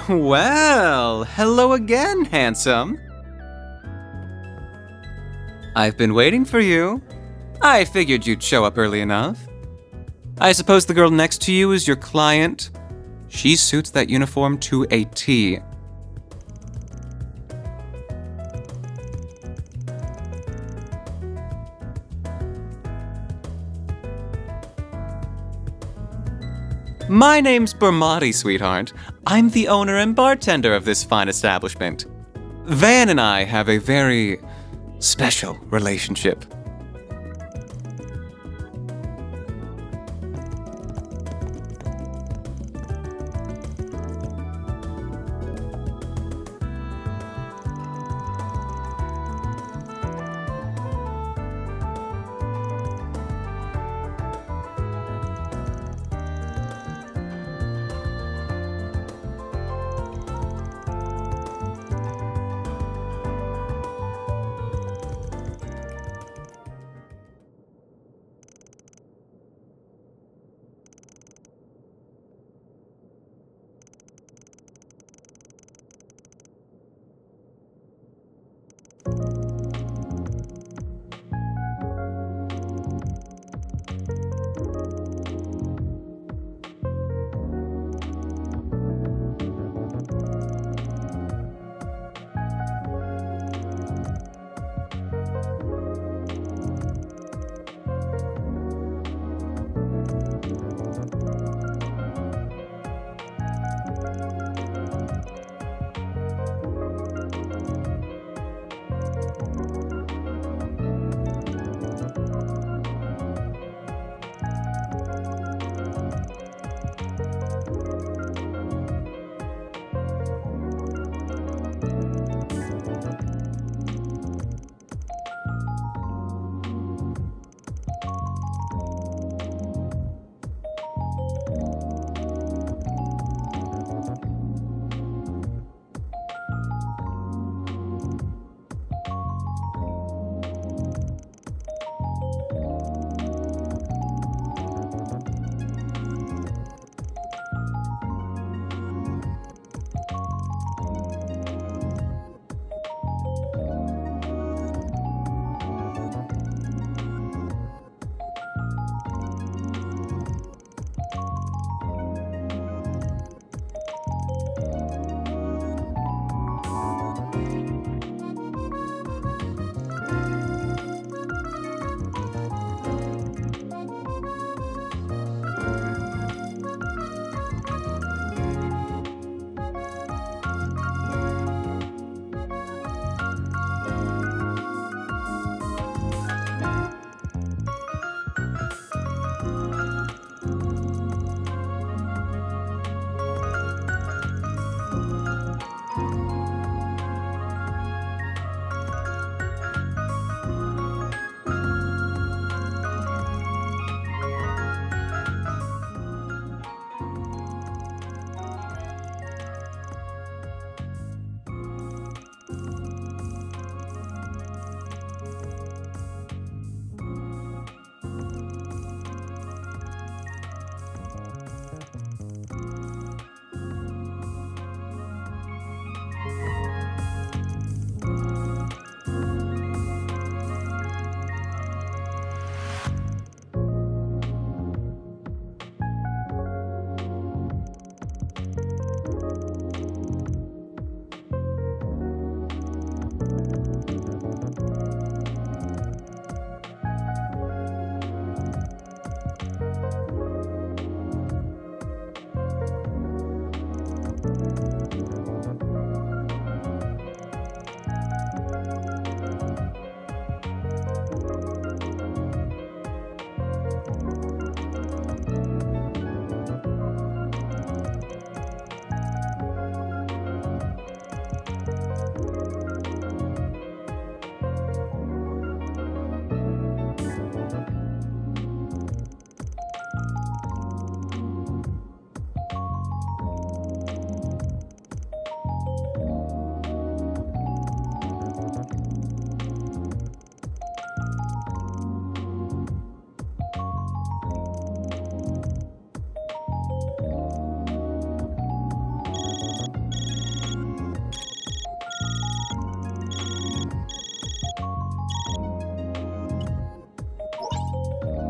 Well, hello again, handsome. I've been waiting for you. I figured you'd show up early enough. I suppose the girl next to you is your client? She suits that uniform to a T. My name's Bermati, sweetheart. I'm the owner and bartender of this fine establishment. Van and I have a very special relationship.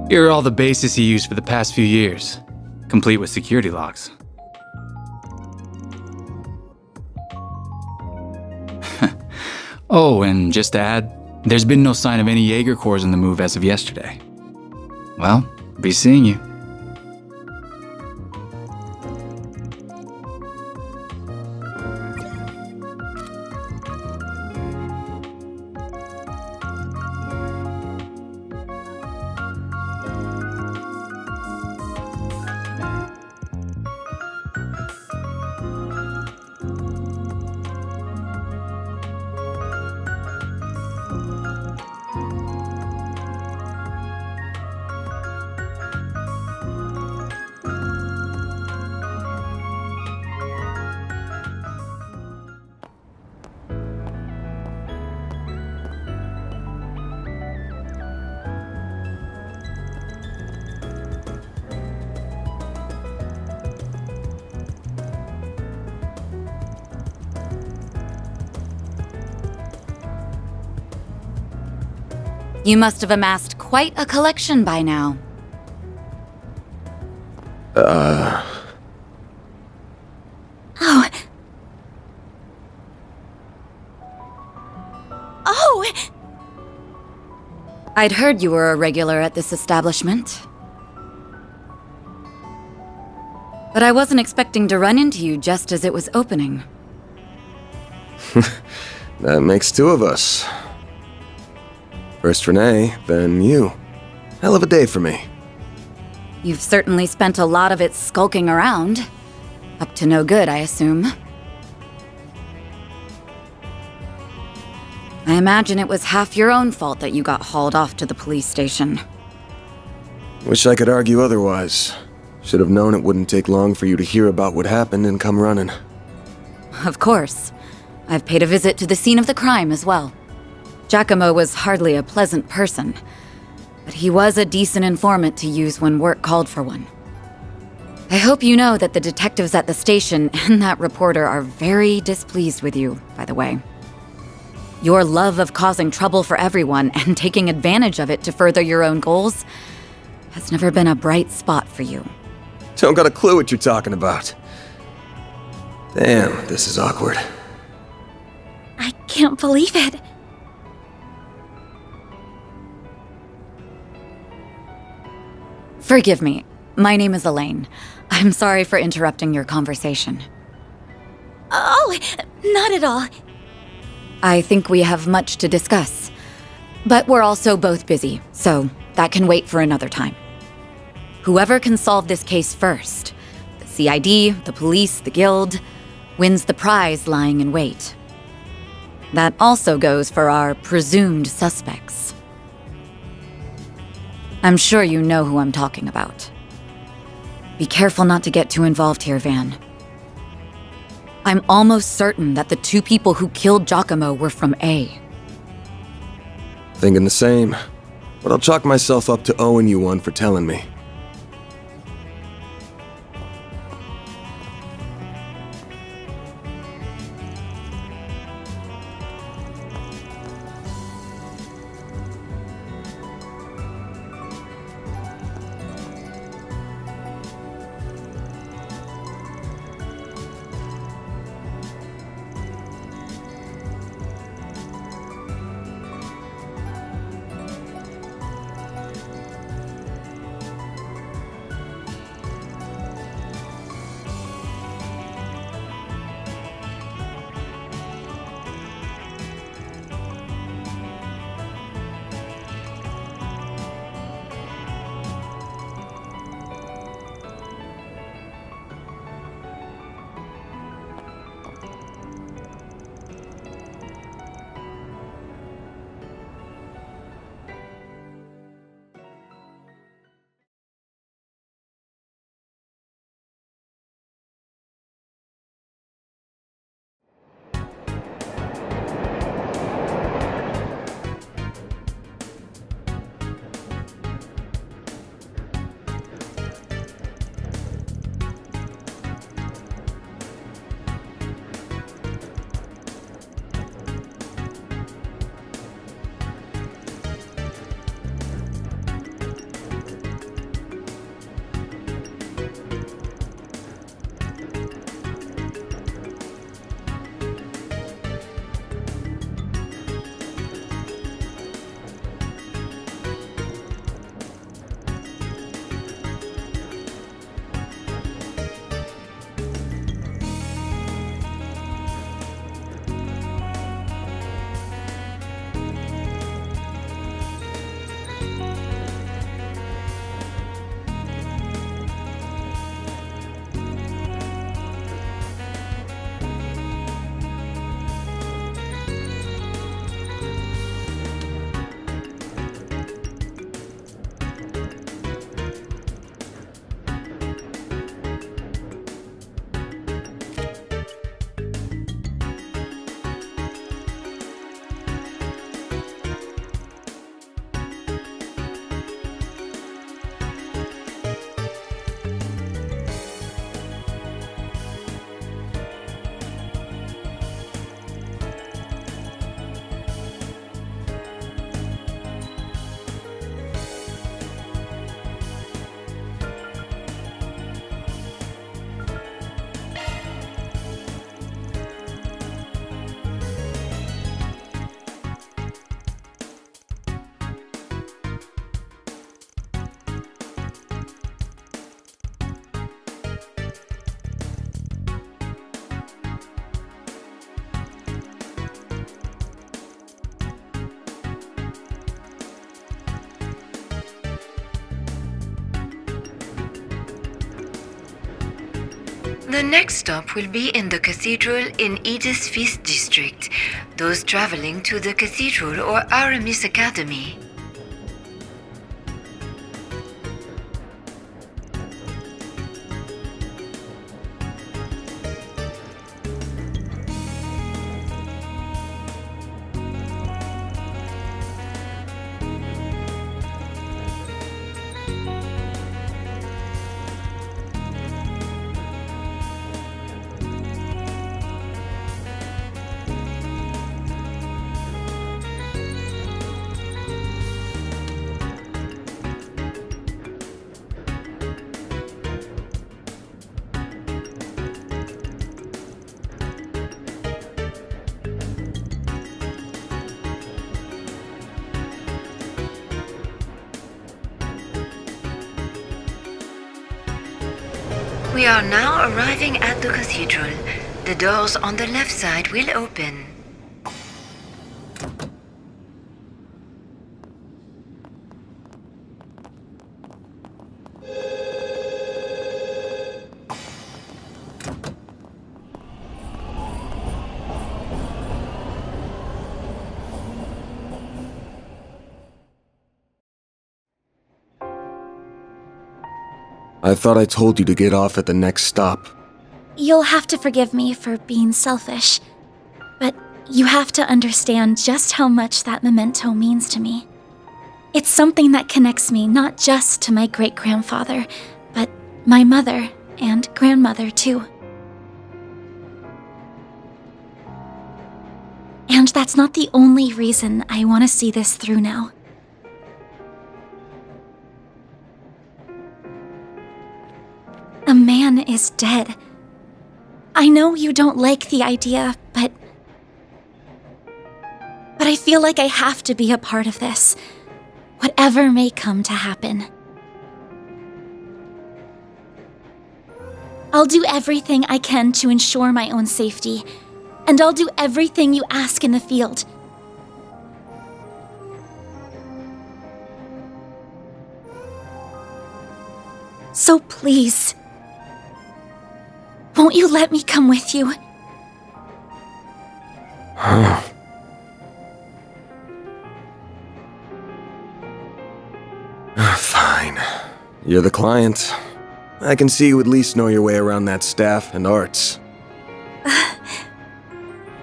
Here are all the bases he used for the past few years, complete with security locks. Oh, and just to add, there's been no sign of any Jaeger corps in the move as of yesterday. Well, be seeing you. You must have amassed quite a collection by now. Oh. Oh! I'd heard you were a regular at this establishment. But I wasn't expecting to run into you just as it was opening. That makes two of us. First Renee, then you. Hell of a day for me. You've certainly spent a lot of it skulking around. Up to no good, I assume. I imagine it was half your own fault that you got hauled off to the police station. Wish I could argue otherwise. Should have known it wouldn't take long for you to hear about what happened and come running. Of course. I've paid a visit to the scene of the crime as well. Giacomo was hardly a pleasant person, but he was a decent informant to use when work called for one. I hope you know that the detectives at the station and that reporter are very displeased with you, by the way. Your love of causing trouble for everyone and taking advantage of it to further your own goals has never been a bright spot for you. Don't got a clue what you're talking about. Damn, this is awkward. I can't believe it. Forgive me. My name is Elaine. I'm sorry for interrupting your conversation. Oh, not at all. I think we have much to discuss. But we're also both busy, so that can wait for another time. Whoever can solve this case first, the CID, the police, the guild, wins the prize lying in wait. That also goes for our presumed suspects. I'm sure you know who I'm talking about. Be careful not to get too involved here, Van. I'm almost certain that the two people who killed Giacomo were from A. Thinking the same. But I'll chalk myself up to owing you one for telling me. The next stop will be in the cathedral in Edith's Feast District. Those traveling to the cathedral or Aramis Academy. We are now arriving at the cathedral. The doors on the left side will open. I thought I told you to get off at the next stop. You'll have to forgive me for being selfish, but you have to understand just how much that memento means to me. It's something that connects me not just to my great-grandfather, but my mother and grandmother too. And that's not the only reason I want to see this through now. A man is dead. I know you don't like the idea, but I feel like I have to be a part of this, whatever may come to happen. I'll do everything I can to ensure my own safety, and I'll do everything you ask in the field. So please, won't you let me come with you? Fine. You're the client. I can see you at least know your way around that staff and arts.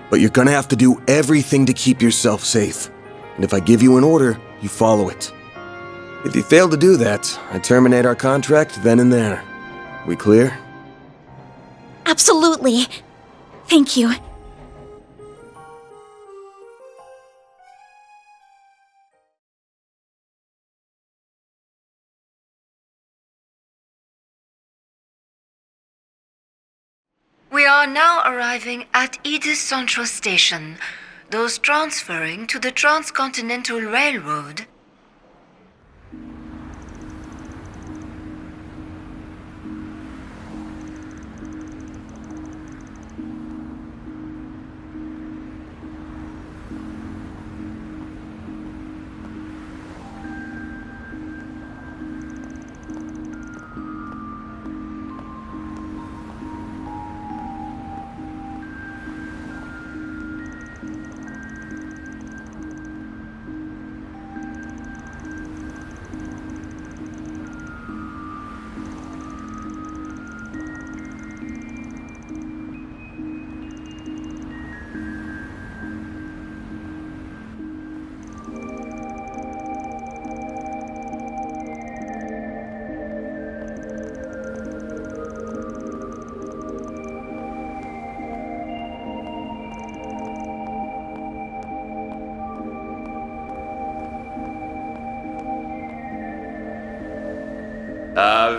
But you're gonna have to do everything to keep yourself safe. And if I give you an order, you follow it. If you fail to do that, I terminate our contract then and there. We clear? Absolutely. Thank you. We are now arriving at Edith Central Station. Those transferring to the Transcontinental Railroad.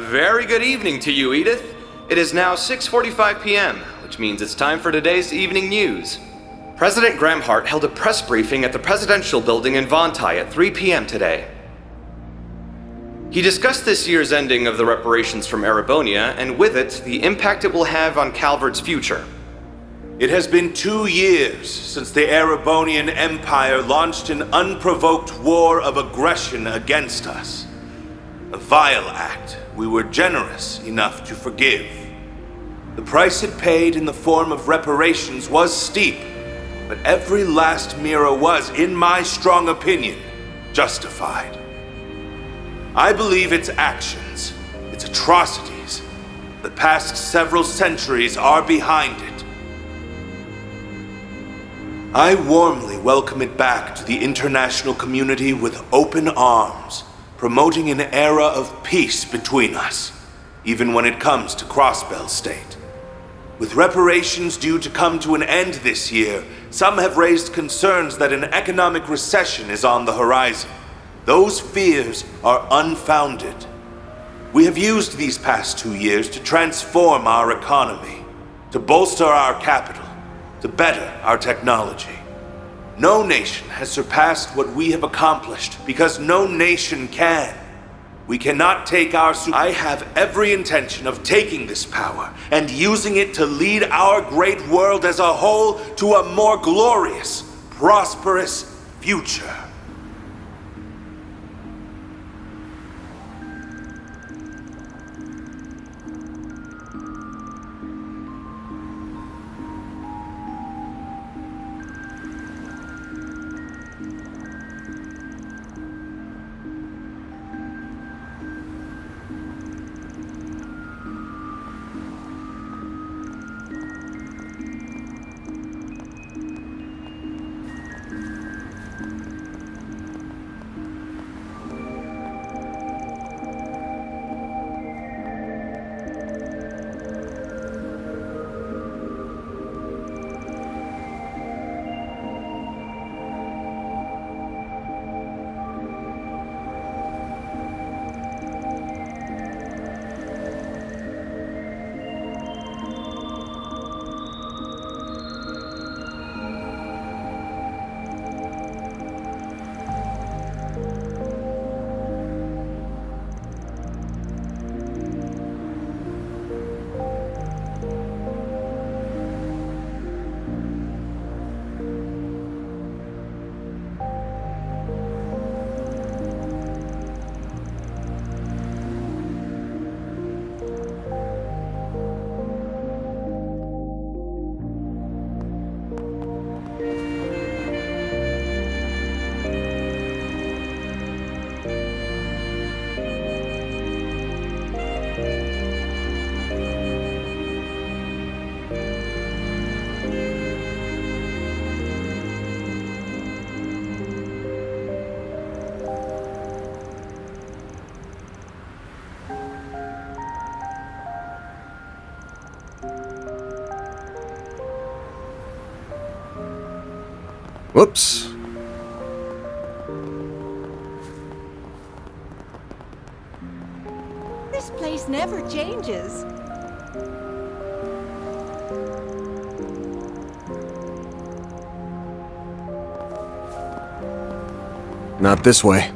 Very good evening to you, Edith. It is now 6:45 p.m., which means it's time for today's evening news. President Gramhart held a press briefing at the Presidential Building in Vontai at 3 p.m. today. He discussed this year's ending of the reparations from Erebonia, and with it, the impact it will have on Calvert's future. It has been 2 years since the Erebonian Empire launched an unprovoked war of aggression against us. A vile act we were generous enough to forgive. The price it paid in the form of reparations was steep, but every last Mira was, in my strong opinion, justified. I believe its actions, its atrocities, the past several centuries are behind it. I warmly welcome it back to the international community with open arms, promoting an era of peace between us, even when it comes to Crossbell State. With reparations due to come to an end this year, some have raised concerns that an economic recession is on the horizon. Those fears are unfounded. We have used these past 2 years to transform our economy, to bolster our capital, to better our technology. No nation has surpassed what we have accomplished because no nation can. We cannot take our I have every intention of taking this power and using it to lead our great world as a whole to a more glorious, prosperous future. Whoops. This place never changes. Not this way.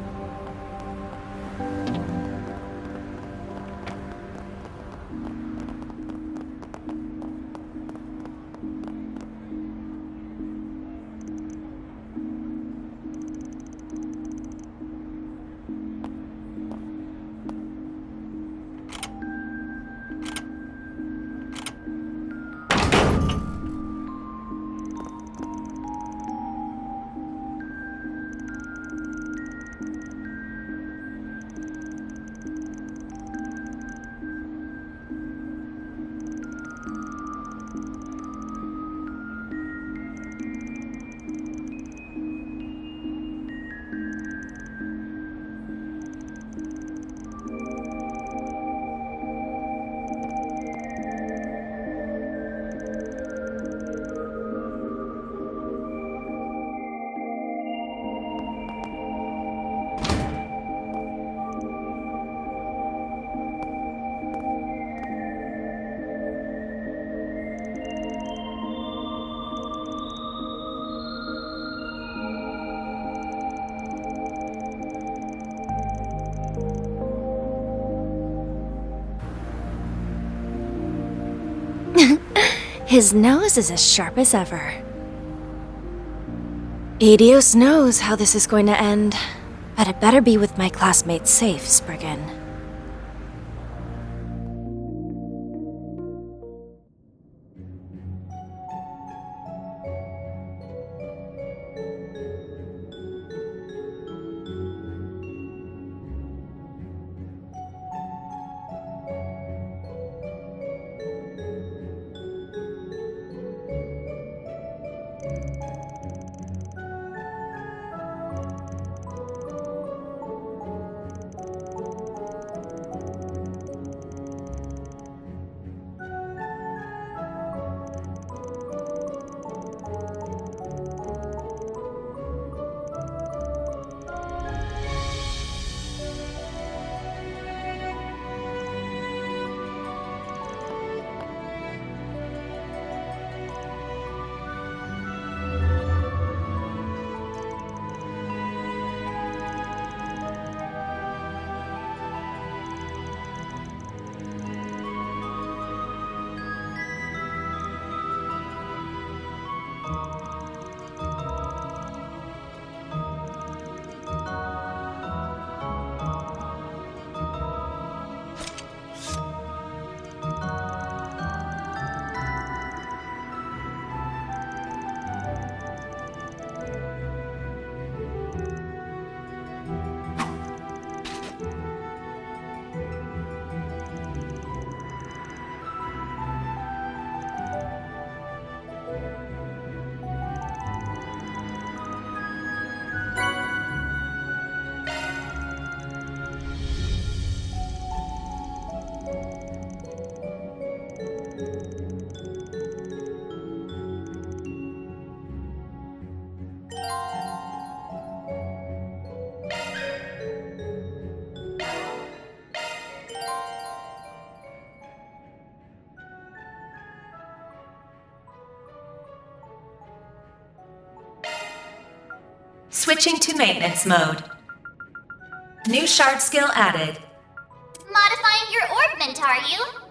His nose is as sharp as ever. Adios knows how this is going to end, but it better be with my classmates safe, Spriggan. Switching to maintenance mode. New shard skill added. Modifying your orbment, are you?